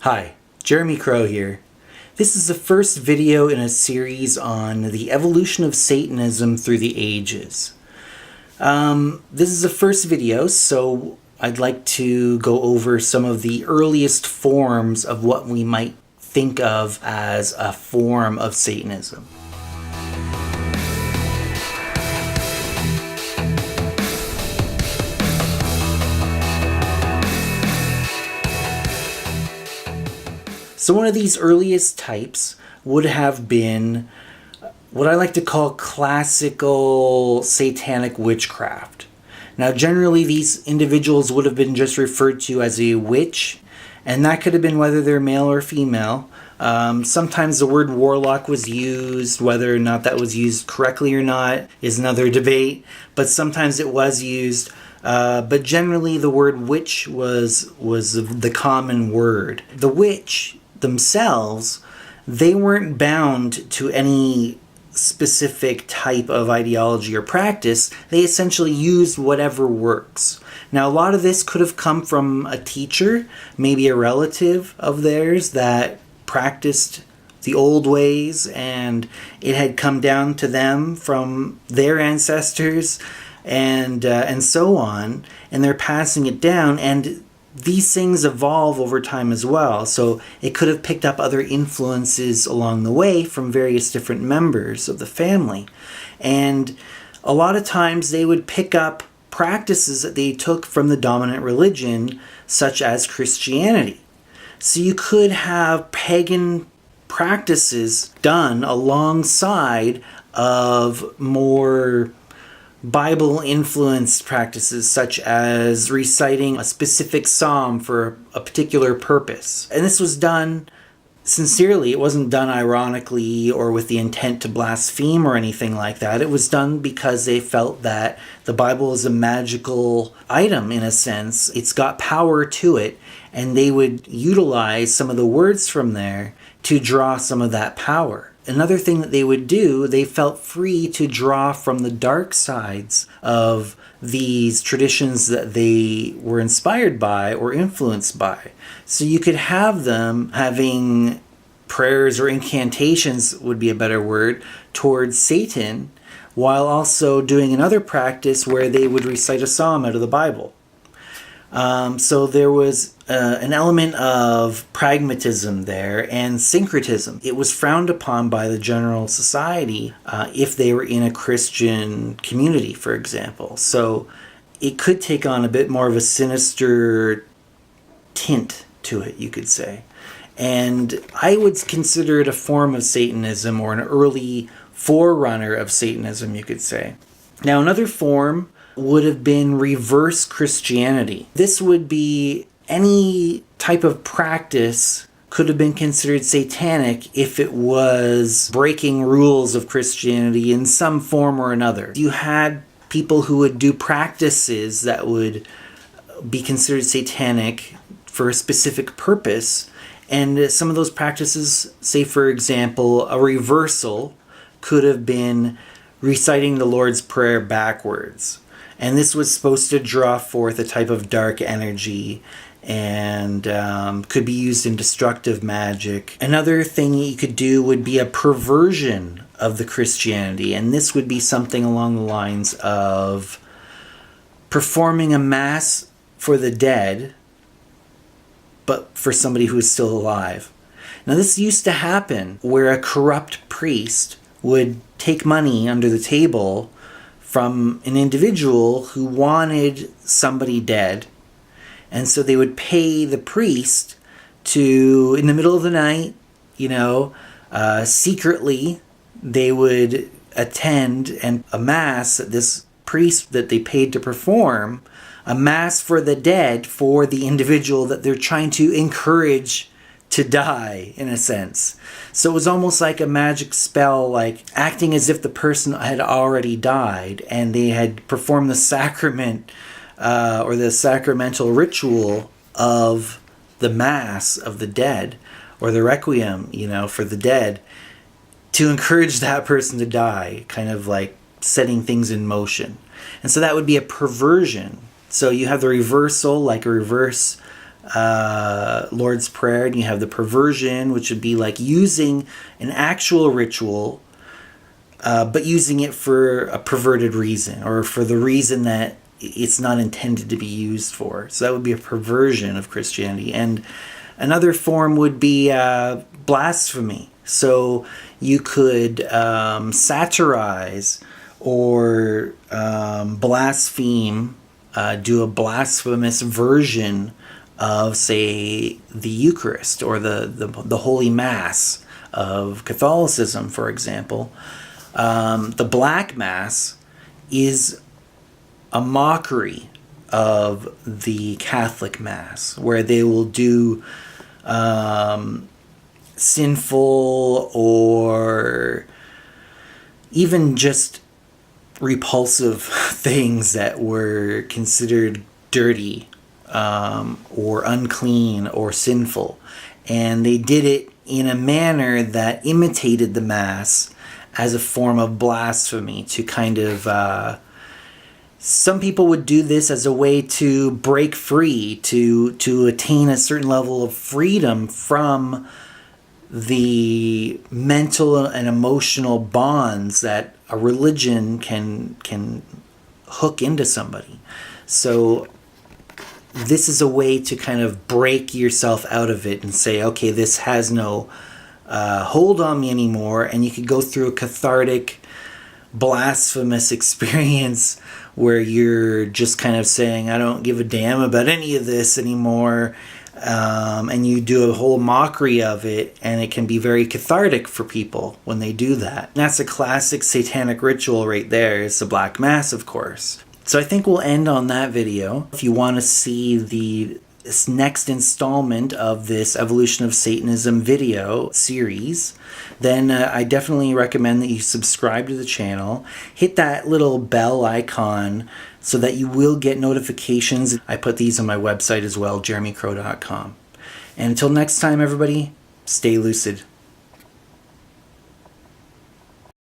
Hi, Jeremy Crow here. This is the first video in a series on the evolution of Satanism through the ages. This is the first video, so I'd like to go over some of the earliest forms of what we might think of as a form of Satanism. So one of these earliest types would have been what I like to call classical satanic witchcraft. Now generally these individuals would have been just referred to as a witch, and that could have been whether they're male or female. Sometimes the word warlock was used. Whether or not that was used correctly or not is another debate, but sometimes it was used. But generally the word witch was the common word. The witch themselves, they weren't bound to any specific type of ideology or practice. They essentially used whatever works. Now, a lot of this could have come from a teacher, maybe a relative of theirs that practiced the old ways, and it had come down to them from their ancestors, and so on, and they're passing it down, and these things evolve over time as well. So it could have picked up other influences along the way from various different members of the family. And a lot of times they would pick up practices that they took from the dominant religion, such as Christianity. So you could have pagan practices done alongside of more Bible-influenced practices, such as reciting a specific psalm for a particular purpose. And this was done sincerely. It wasn't done ironically or with the intent to blaspheme or anything like that. It was done because they felt that the Bible is a magical item in a sense. It's got power to it, and they would utilize some of the words from there to draw some of that power. Another thing that they would do, they felt free to draw from the dark sides of these traditions that they were inspired by or influenced by. So you could have them having prayers or incantations, would be a better word, towards Satan, while also doing another practice where they would recite a psalm out of the Bible. So there was an element of pragmatism there and syncretism. It was frowned upon by the general society if they were in a Christian community, for example. So it could take on a bit more of a sinister tint to it, you could say. And I would consider it a form of Satanism, or an early forerunner of Satanism, you could say. Now, another form would have been reverse Christianity. This would be any type of practice could have been considered satanic if it was breaking rules of Christianity in some form or another. You had people who would do practices that would be considered satanic for a specific purpose, and some of those practices, say for example, a reversal could have been reciting the Lord's Prayer backwards. And this was supposed to draw forth a type of dark energy, and could be used in destructive magic. Another thing you could do would be a perversion of the Christianity, and this would be something along the lines of performing a mass for the dead, but for somebody who is still alive. Now this used to happen where a corrupt priest would take money under the table from an individual who wanted somebody dead. And so they would pay the priest to, in the middle of the night, secretly, they would attend a mass that this priest that they paid to perform, a mass for the dead for the individual that they're trying to encourage to die, in a sense. So it was almost like a magic spell, like acting as if the person had already died and they had performed the sacrament or the sacramental ritual of the mass of the dead, or the requiem, for the dead, to encourage that person to die, kind of like setting things in motion. And so that would be a perversion. So you have the reversal, like a reverse Lord's Prayer, and you have the perversion, which would be like using an actual ritual, but using it for a perverted reason, or for the reason that it's not intended to be used for. So that would be a perversion of Christianity. And another form would be blasphemy. So you could satirize or blaspheme, do a blasphemous version of, say, the Eucharist or the Holy Mass of Catholicism, for example. The Black Mass is a mockery of the Catholic Mass, where they will do sinful or even just repulsive things that were considered dirty or unclean or sinful. And they did it in a manner that imitated the Mass as a form of blasphemy, to kind of... some people would do this as a way to break free, to attain a certain level of freedom from the mental and emotional bonds that a religion can hook into somebody. So this is a way to kind of break yourself out of it and say, okay, this has no hold on me anymore. And you could go through a cathartic, blasphemous experience where you're just kind of saying, I don't give a damn about any of this anymore. And you do a whole mockery of it, and it can be very cathartic for people when they do that. And that's a classic satanic ritual right there. It's the Black Mass, of course. So I think we'll end on that video. If you want to see this next installment of this Evolution of Satanism video series, then I definitely recommend that you subscribe to the channel. Hit that little bell icon so that you will get notifications. I put these on my website as well, jeremycrow.com. And until next time, everybody, stay lucid.